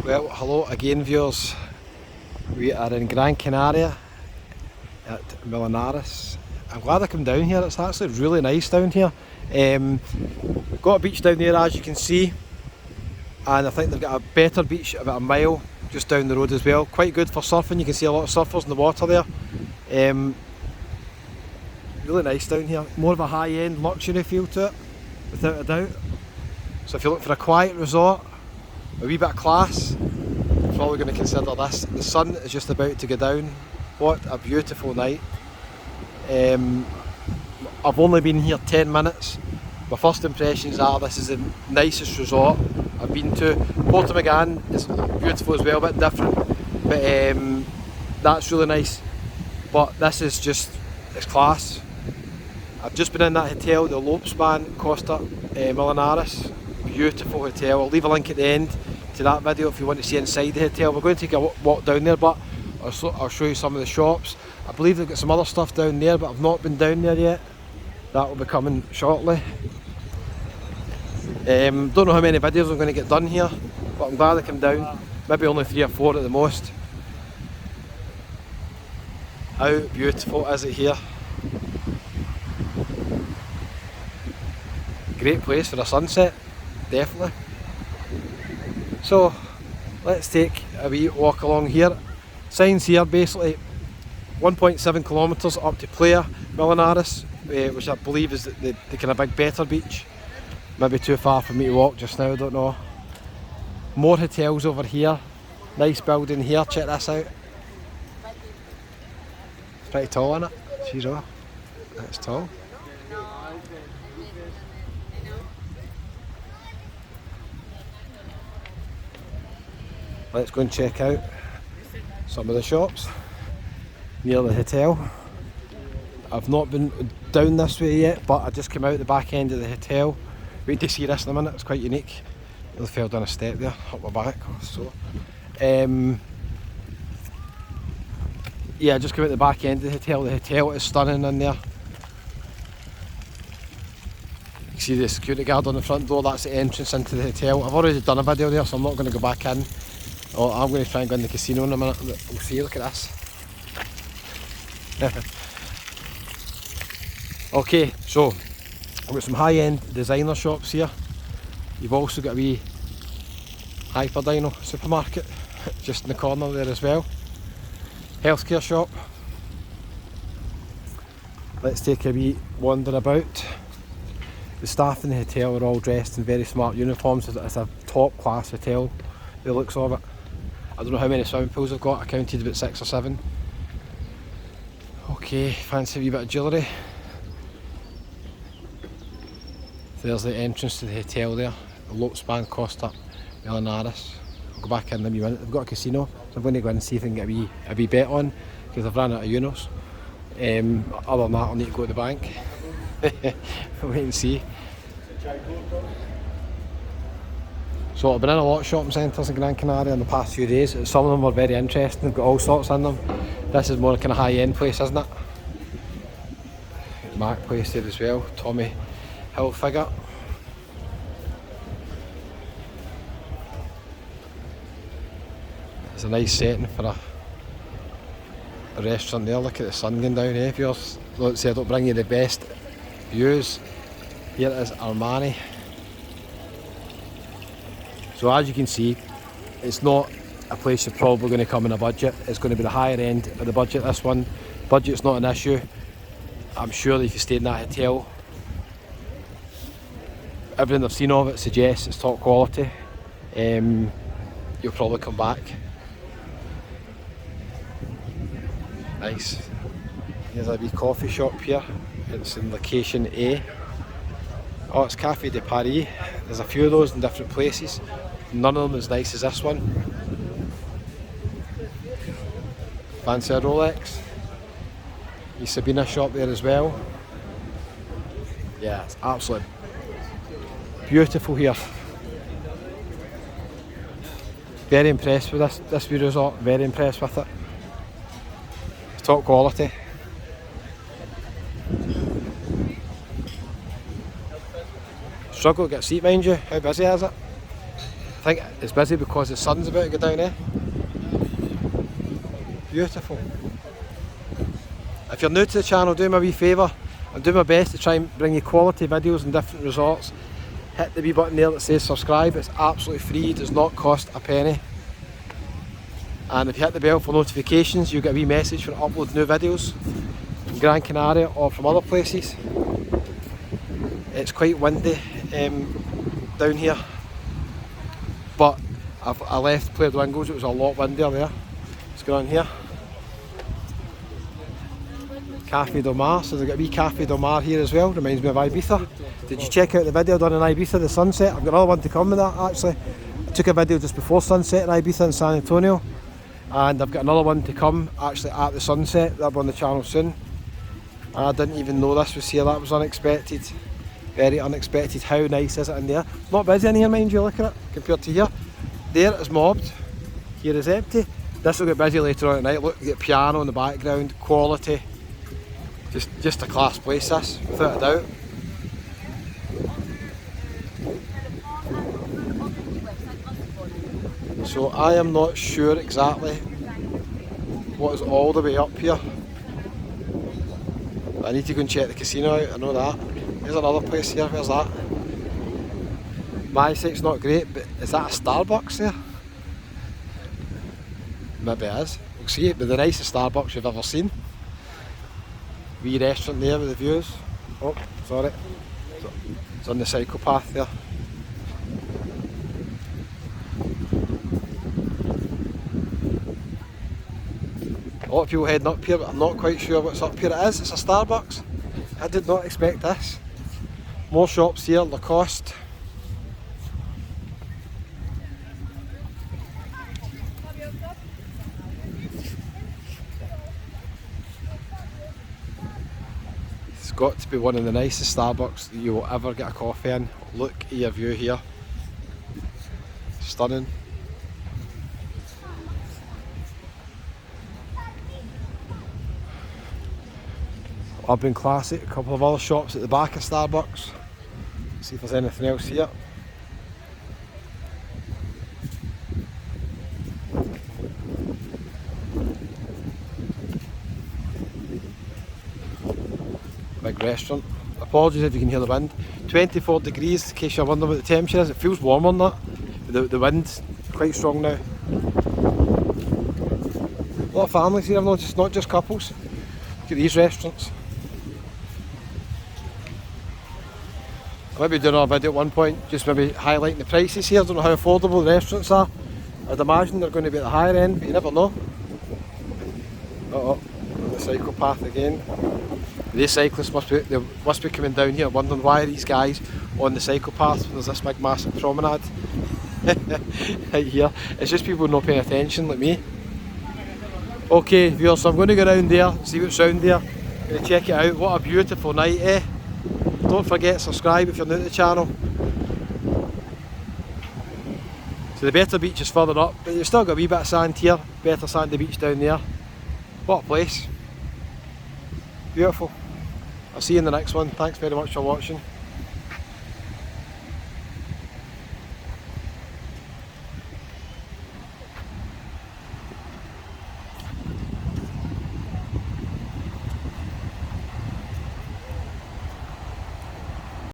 Well, hello again viewers. We are in Gran Canaria at Melonares. I'm glad I came down here, it's actually really nice down here. We've got a beach down there as you can see, and I think they've got a better beach about a mile just down the road as well. Quite good for surfing, you can see a lot of surfers in the water there. Really nice down here, more of a high-end luxury feel to it, without a doubt. So if you're looking for a quiet resort, a wee bit of class, you're probably going to consider this. The sun is just about to go down. What a beautiful night. I've only been here 10 minutes. My first impressions are this is the nicest resort I've been to. Portamagán is beautiful as well, a bit different, but that's really nice. But this is just, it's class. I've just been in that hotel, the Lopespan Costa Melonares. Beautiful hotel. I'll leave a link at the end to that video if you want to see inside the hotel. We're going to take a walk down there, but I'll show you some of the shops. I believe they've got some other stuff down there, but I've not been down there yet. That will be coming shortly. Don't know how many videos I'm going to get done here, but I'm glad I came down. Maybe only 3 or 4 at the most. How beautiful is it here? Great place for a sunset, definitely. So let's take a wee walk along here. Signs here basically 1.7 kilometres up to Playa Melonares, which I believe is the kind of big better beach. Maybe too far for me to walk just now, I don't know. More hotels over here. Nice building here, check this out. It's pretty tall, isn't it? She's off. That's tall. Let's go and check out some of the shops near the hotel. I've not been down this way yet, but I just came out the back end of the hotel. Wait to see this in a minute, it's quite unique. I fell down a step there, up my back. So, yeah, I just came out the back end of the hotel. The hotel is stunning in there. You can see the security guard on the front door, that's the entrance into the hotel. I've already done a video there, so I'm not going to go back in. Oh, I'm going to try and go in the casino in a minute. We'll see, look at this. Okay, so I've got some high-end designer shops here. You've also got a wee Hyperdino supermarket just in the corner there as well. Healthcare shop. Let's take a wee wander about. The staff in the hotel are all dressed in very smart uniforms. It's a top class hotel, the looks of it. I don't know how many swimming pools I've got, I counted about 6 or 7. Okay, fancy a wee bit of jewellery. There's the entrance to the hotel there, the Lopespan Costa Melonares. I'll go back in a wee minute. They've got a casino, so I'm going to go in and see if I can get a wee bet on, because I've run out of euros. Other than that, I'll need to go to the bank. We'll wait and see. So I've been in a lot of shopping centres in Gran Canaria in the past few days. Some of them were very interesting, they've got all sorts in them. This is more a kind of high-end place, isn't it? Mac place there as well, Tommy Hilfiger. It's a nice setting for a restaurant there. Look at the sun going down here. If you're, let's say I don't bring you the best views, here it is, Armani. So as you can see, it's not a place you're probably going to come in a budget. It's going to be the higher end of the budget, this one. Budget's not an issue. I'm sure that if you stay in that hotel, everything I've seen of it suggests it's top quality. You'll probably come back. Nice. Here's a wee coffee shop here. It's in location A. Oh, it's Café de Paris. There's a few of those in different places. None of them as nice as this one. Fancy a Rolex. The Sabina shop there as well. Yeah, it's absolutely beautiful here. Very impressed with this wee resort. Very impressed with it. It's top quality. Struggle to get a seat, mind you. How busy is it? think it's busy because the sun's about to go down, eh? Beautiful. If you're new to the channel, do me a wee favour. I'm doing my best to try and bring you quality videos and different resorts. Hit the wee button there that says subscribe. It's absolutely free, does not cost a penny. And if you hit the bell for notifications, you'll get a wee message when I upload new videos from Gran Canaria or from other places. It's quite windy down here, but I left Playa de Wingles, it was a lot windier there. Let's go on here. Cafe Del Mar, so they've got a wee Cafe Del Mar here as well, reminds me of Ibiza. Did you check out the video done in Ibiza, the sunset? I've got another one to come with that actually. I took a video just before sunset in Ibiza in San Antonio, and I've got another one to come actually at the sunset, that'll be on the channel soon. I didn't even know this was here, that was unexpected. Very unexpected. How nice is it in there? Not busy in here, mind you, look at it, compared to here. There is mobbed, here is empty. This will get busy later on at night. Look, you get piano in the background, quality. Just a class place this, without a doubt. So I am not sure exactly what is all the way up here. I need to go and check the casino out, I know that. There's another place here, where's that? My eyesight's not great, but is that a Starbucks there? Maybe it is. We'll see it, but the nicest Starbucks you've ever seen. Wee restaurant there with the views. Oh, sorry. It's on the cycle path there. A lot of people heading up here, but I'm not quite sure what's up here. It is, it's a Starbucks. I did not expect this. More shops here, Lacoste. It's got to be one of the nicest Starbucks that you will ever get a coffee in. Look at your view here. Stunning. Urban Classic, a couple of other shops at the back of Starbucks. See if there's anything else here. Big restaurant. Apologies if you can hear the wind. 24 degrees, in case you're wondering what the temperature is. It feels warm on that. The wind's quite strong now. A lot of families here, I've noticed, not just couples. Look at these restaurants. I might be doing a video at one point, just maybe highlighting the prices here. I don't know how affordable the restaurants are. I'd imagine they're going to be at the higher end, but you never know. On the cycle path again. These cyclists must be coming down here wondering why are these guys on the cycle path when there's this big massive promenade. Right here. It's just people not paying attention like me. Okay viewers, so I'm going to go around there, see what's around there. I'm going to check it out. What a beautiful night, eh? Don't forget to subscribe if you're new to the channel. So the better beach is further up, but you've still got a wee bit of sand here, better sandy beach down there. What a place. Beautiful. I'll see you in the next one. Thanks very much for watching.